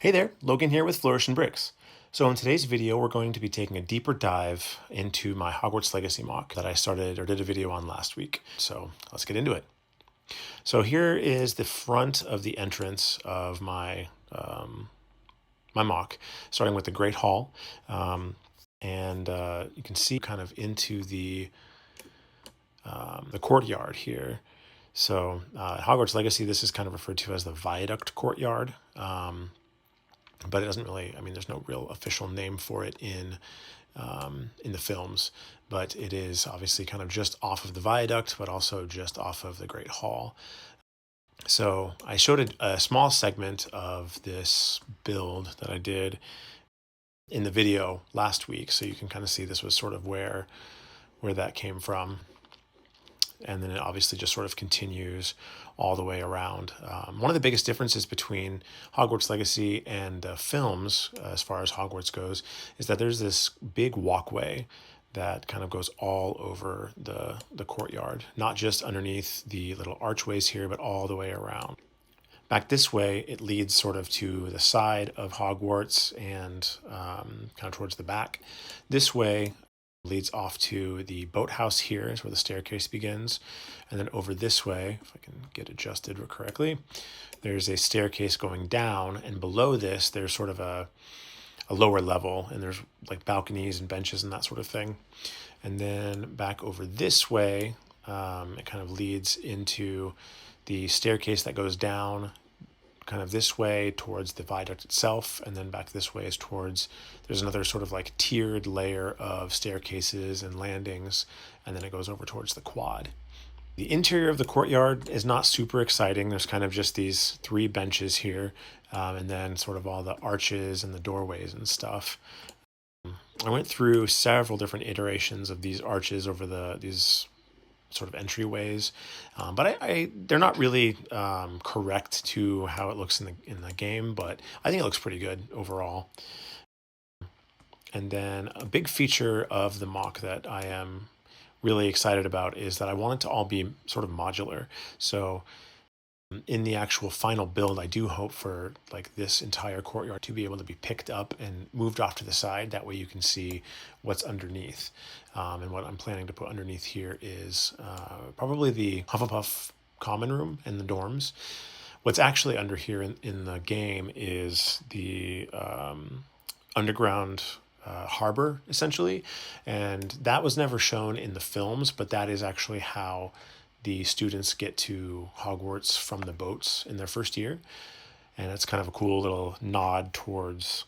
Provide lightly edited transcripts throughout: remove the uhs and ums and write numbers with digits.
Hey there, Logan here with Flourish and Bricks. So in today's video, we're going to be taking a deeper dive into my Hogwarts Legacy MOC that I started or did a video on last week. So let's get into it. So here is the front of the entrance of my my MOC, starting with the Great Hall. And you can see kind of into the courtyard here. So Hogwarts Legacy, this is kind of referred to as the Viaduct courtyard. But it doesn't really, I mean, there's no real official name for it in the films, but it is obviously kind of just off of the viaduct, but also just off of the Great Hall. So I showed a small segment of this build that I did in the video last week, so you can kind of see this was sort of where that came from. And then it obviously just sort of continues all the way around. One of the biggest differences between Hogwarts Legacy and the films, as far as Hogwarts goes, is that there's this big walkway that kind of goes all over the courtyard, not just underneath the little archways here, but all the way around. Back this way, it leads sort of to the side of Hogwarts and kind of towards the back. This way leads off to the boathouse. Here is where the staircase begins. And then over this way, if I can get adjusted correctly, there's a staircase going down. And below this, there's sort of a lower level. And there's like balconies and benches and that sort of thing. And then back over this way, it kind of leads into the staircase that goes down kind of this way towards the viaduct itself, and then back this way is towards, there's another sort of like tiered layer of staircases and landings, and then it goes over towards the quad. The interior of the courtyard is not super exciting. There's kind of just these three benches here, and then sort of all the arches and the doorways and stuff. I went through several different iterations of these arches over these sort of entryways, but they're not really correct to how it looks in the game, but I think it looks pretty good overall. And then a big feature of the MOC that I am really excited about is that I want it to all be sort of modular. So in the actual final build, I do hope for like this entire courtyard to be able to be picked up and moved off to the side. That way you can see what's underneath. And what I'm planning to put underneath here is probably the Hufflepuff common room and the dorms. What's actually under here in the game is the underground harbor, essentially. And that was never shown in the films, but that is actually how the students get to Hogwarts from the boats in their first year. And it's kind of a cool little nod towards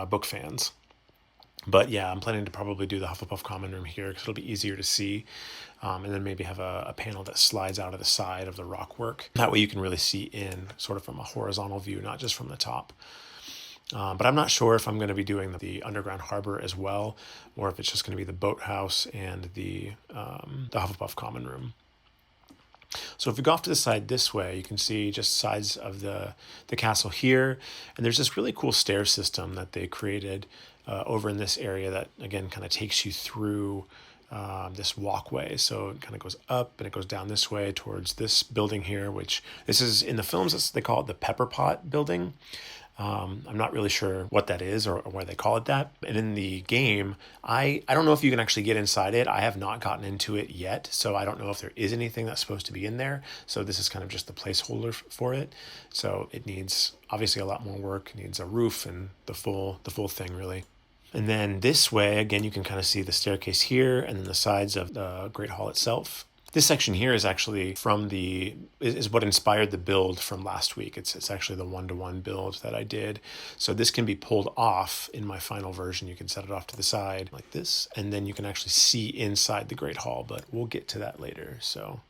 book fans. But yeah, I'm planning to probably do the Hufflepuff common room here because it'll be easier to see. And then maybe have a panel that slides out of the side of the rock work. That way you can really see in sort of from a horizontal view, not just from the top. But I'm not sure if I'm going to be doing the underground harbor as well, or if it's just going to be the boathouse and the Hufflepuff common room. So if we go off to the side this way, you can see just sides of the castle here. And there's this really cool stair system that they created over in this area that, again, kind of takes you through this walkway. So it kind of goes up and it goes down this way towards this building here, which this is in the films, they call it the Pepper Pot building. I'm not really sure what that is or why they call it that. And in the game, I don't know if you can actually get inside it. I have not gotten into it yet, so I don't know if there is anything that's supposed to be in there. So this is kind of just the placeholder for it. So it needs obviously a lot more work. It needs a roof and the full thing really. And then this way, again, you can kind of see the staircase here and then the sides of the Great Hall itself. This section here is actually is what inspired the build from last week. It's actually the 1-to-1 build that I did. So this can be pulled off in my final version. You can set it off to the side like this, and then you can actually see inside the Great Hall, but we'll get to that later. So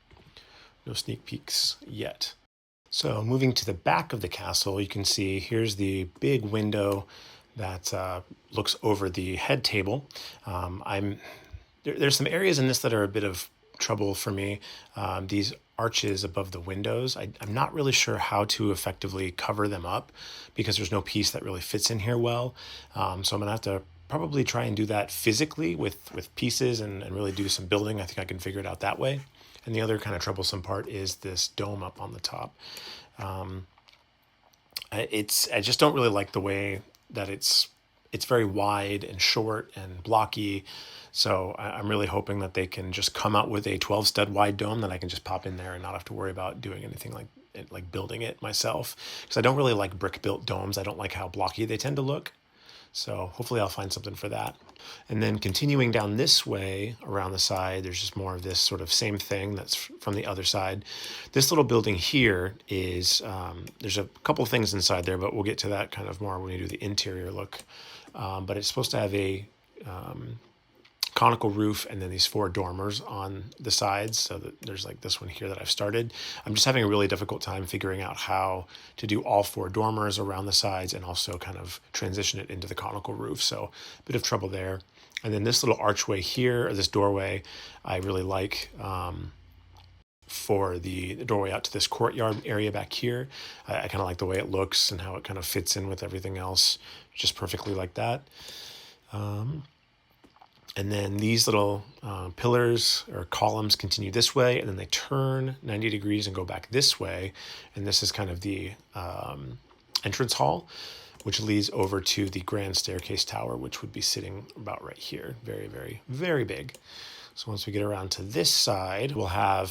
no sneak peeks yet. So moving to the back of the castle, you can see here's the big window that looks over the head table. There's some areas in this that are a bit of trouble for me. These arches above the windows, I'm not really sure how to effectively cover them up because there's no piece that really fits in here well. So I'm gonna have to probably try and do that physically with pieces and really do some building. I think I can figure it out that way. And the other kind of troublesome part is this dome up on the top. I just don't really like the way that it's very wide and short and blocky. So I'm really hoping that they can just come out with a 12 stud wide dome that I can just pop in there and not have to worry about doing anything like building it myself. Because I don't really like brick built domes. I don't like how blocky they tend to look. So hopefully I'll find something for that. And then continuing down this way around the side, there's just more of this sort of same thing that's from the other side. This little building here is, there's a couple of things inside there, but we'll get to that kind of more when we do the interior look. But it's supposed to have a conical roof and then these four dormers on the sides. So that there's like this one here that I've started. I'm just having a really difficult time figuring out how to do all four dormers around the sides and also kind of transition it into the conical roof. So a bit of trouble there. And then this little archway here, or this doorway, I really like for the doorway out to this courtyard area back here. I kind of like the way it looks and how it kind of fits in with everything else, just perfectly like that. And then these little pillars or columns continue this way, and then they turn 90 degrees and go back this way. And this is kind of the entrance hall, which leads over to the grand staircase tower, which would be sitting about right here. Very, very, very big. So once we get around to this side, we'll have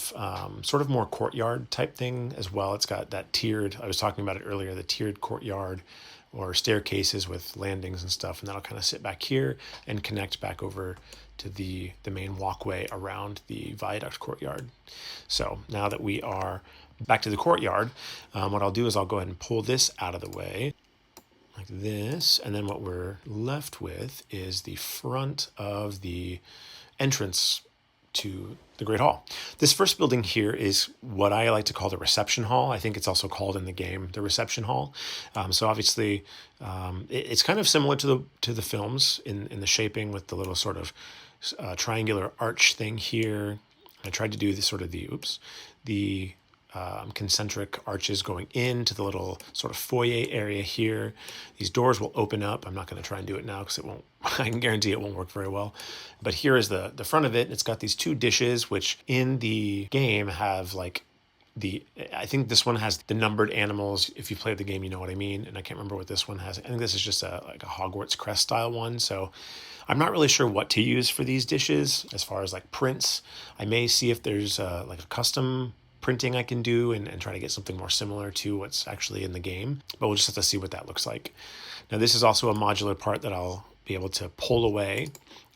sort of more courtyard type thing as well. It's got that tiered, I was talking about it earlier, the tiered courtyard or staircases with landings and stuff. And that'll kind of sit back here and connect back over to the main walkway around the Viaduct courtyard. So now that we are back to the courtyard, what I'll do is I'll go ahead and pull this out of the way like this. And then what we're left with is the front of the entrance to the Great Hall. This first building here is what I like to call the reception hall. I think it's also called in the game the reception hall. So obviously, it's kind of similar to the films in the shaping with the little sort of triangular arch thing here. I tried to do the sort of the concentric arches going into the little sort of foyer area here. These doors will open up. I'm not going to try and do it now because it won't, I can guarantee it won't work very well. But here is the front of it. It's got these two dishes, which in the game have like I think this one has the numbered animals. If you played the game, you know what I mean. And I can't remember what this one has. I think this is just like a Hogwarts crest style one. So I'm not really sure what to use for these dishes as far as like prints. I may see if there's like a custom printing I can do and try to get something more similar to what's actually in the game. But we'll just have to see what that looks like. Now this is also a modular part that I'll be able to pull away,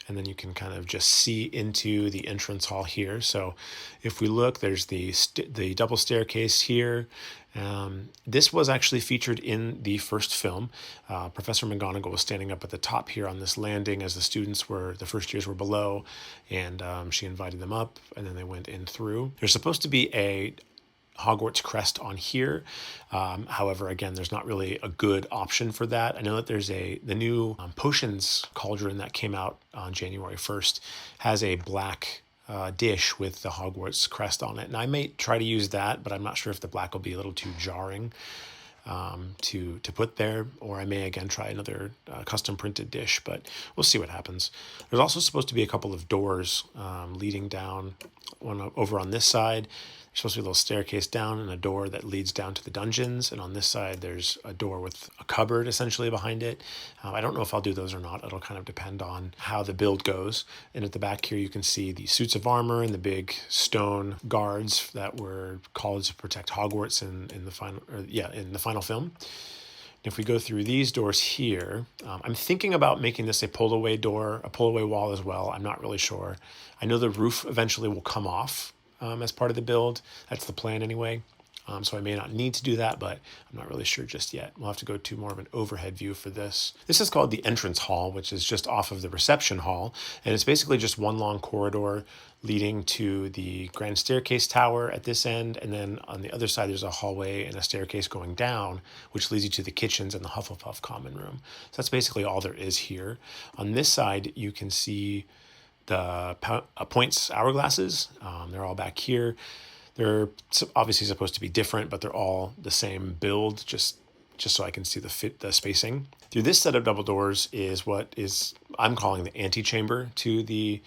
and then you can kind of just see into the entrance hall here. So if we look, there's the double staircase here. This was actually featured in the first film. Professor McGonagall was standing up at the top here on this landing as the first years were below, and she invited them up, and then they went in through. There's supposed to be a Hogwarts crest on here. However, again, there's not really a good option for that. I know that there's the new potions cauldron that came out on January 1st has a black dish with the Hogwarts crest on it. And I may try to use that, but I'm not sure if the black will be a little too jarring to put there, or I may again try another custom printed dish, but we'll see what happens. There's also supposed to be a couple of doors leading down, one over on this side. There's supposed to be a little staircase down and a door that leads down to the dungeons. And on this side, there's a door with a cupboard essentially behind it. I don't know if I'll do those or not. It'll kind of depend on how the build goes. And at the back here, you can see the suits of armor and the big stone guards that were called to protect Hogwarts in the final film. If we go through these doors here, I'm thinking about making this a pull-away door, a pull-away wall as well. I'm not really sure. I know the roof eventually will come off as part of the build. That's the plan anyway. So I may not need to do that, but I'm not really sure just yet. We'll have to go to more of an overhead view for this. This is called the entrance hall, which is just off of the reception hall. And it's basically just one long corridor leading to the grand staircase tower at this end. And then on the other side, there's a hallway and a staircase going down, which leads you to the kitchens and the Hufflepuff common room. So that's basically all there is here. On this side, you can see the points hourglasses. They're all back here. They're obviously supposed to be different, but they're all the same build, just so I can see the spacing. Through this set of double doors is what I'm calling the antechamber to the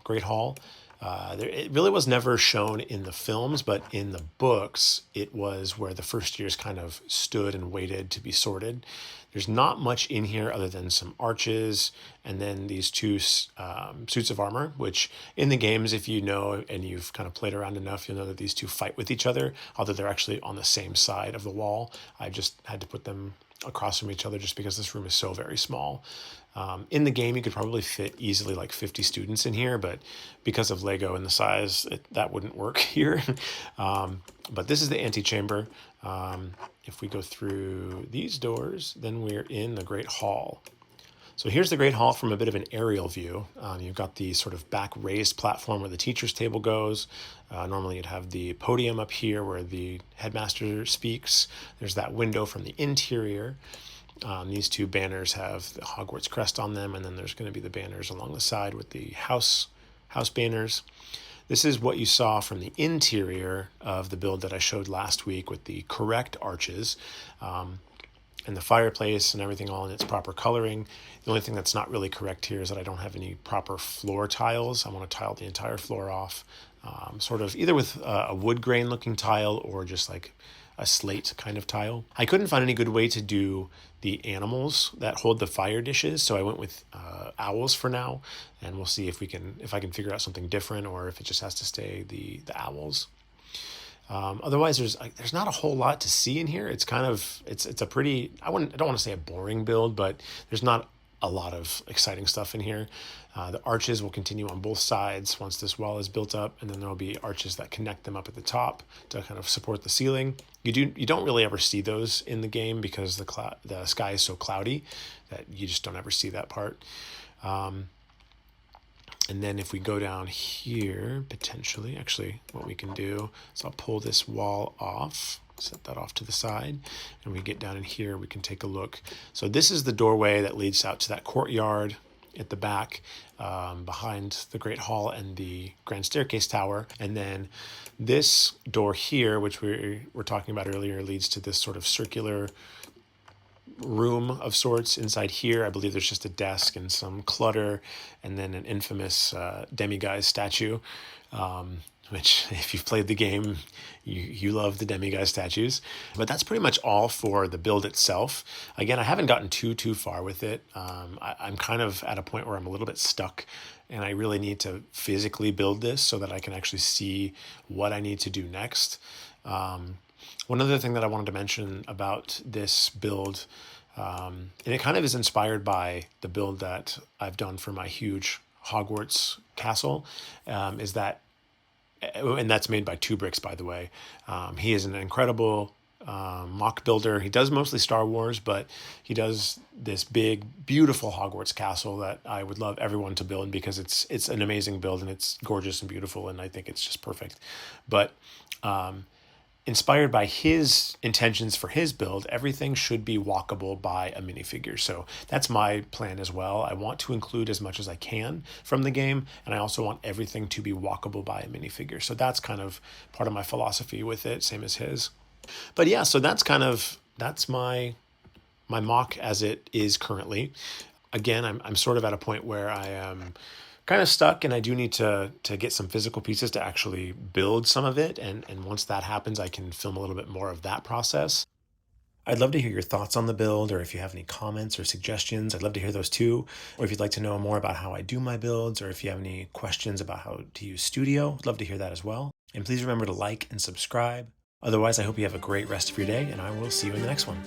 Great Hall. It really was never shown in the films, but in the books, it was where the first years kind of stood and waited to be sorted. There's not much in here other than some arches and then these two suits of armor, which in the games, if you know and you've kind of played around enough, you'll know that these two fight with each other, although they're actually on the same side of the wall. I just had to put them across from each other just because this room is so very small. In the game, you could probably fit easily like 50 students in here, but because of Lego and the size, that wouldn't work here. But this is the antechamber. If we go through these doors, then we're in the Great Hall. So here's the Great Hall from a bit of an aerial view. You've got the sort of back raised platform where the teacher's table goes. Normally you'd have the podium up here where the headmaster speaks. There's that window from the interior. These two banners have the Hogwarts crest on them, and then there's going to be the banners along the side with the house banners. This is what you saw from the interior of the build that I showed last week with the correct arches and the fireplace and everything all in its proper coloring. The only thing that's not really correct here is that I don't have any proper floor tiles. I want to tile the entire floor off, sort of either with a wood grain looking tile or just like a slate kind of tile. I couldn't find any good way to do the animals that hold the fire dishes, so I went with owls for now, and we'll see if I can figure out something different or if it just has to stay the owls. Otherwise, there's not a whole lot to see in here. It's kind of it's a pretty I don't want to say a boring build, but there's not a lot of exciting stuff in here. The arches will continue on both sides once this wall is built up, and then there'll be arches that connect them up at the top to kind of support the ceiling. You don't really ever see those in the game because the sky is so cloudy that you just don't ever see that part. And then if we go down here, potentially, actually what we can do is I'll pull this wall off, set that off to the side, and we get down in here, we can take a look. So this is the doorway that leads out to that courtyard at the back, behind the Great Hall and the Grand Staircase Tower. And then this door here, which we were talking about earlier, leads to this sort of circular room of sorts. Inside here, I believe there's just a desk and some clutter, and then an infamous demiguise statue, which if you've played the game, you love the demiguise statues. But that's pretty much all for the build itself. Again, I haven't gotten too far with it. I'm kind of at a point where I'm a little bit stuck, and I really need to physically build this so that I can actually see what I need to do next. One other thing that I wanted to mention about this build, and it kind of is inspired by the build that I've done for my huge Hogwarts castle, is that, and that's made by 2Bricks, by the way. He is an incredible MOC builder. He does mostly Star Wars, but he does this big, beautiful Hogwarts castle that I would love everyone to build because it's an amazing build and it's gorgeous and beautiful, and I think it's just perfect. But inspired by his intentions for his build, everything should be walkable by a minifigure. So that's my plan as well. I want to include as much as I can from the game, and I also want everything to be walkable by a minifigure. So that's kind of part of my philosophy with it, same as his. But yeah, so that's my MOC as it is currently. Again, I'm sort of at a point where I am kind of stuck, and I do need to get some physical pieces to actually build some of it. And once that happens, I can film a little bit more of that process. I'd love to hear your thoughts on the build, or if you have any comments or suggestions, I'd love to hear those too. Or if you'd like to know more about how I do my builds, or if you have any questions about how to use Studio, I'd love to hear that as well. And please remember to like and subscribe. Otherwise, I hope you have a great rest of your day, and I will see you in the next one.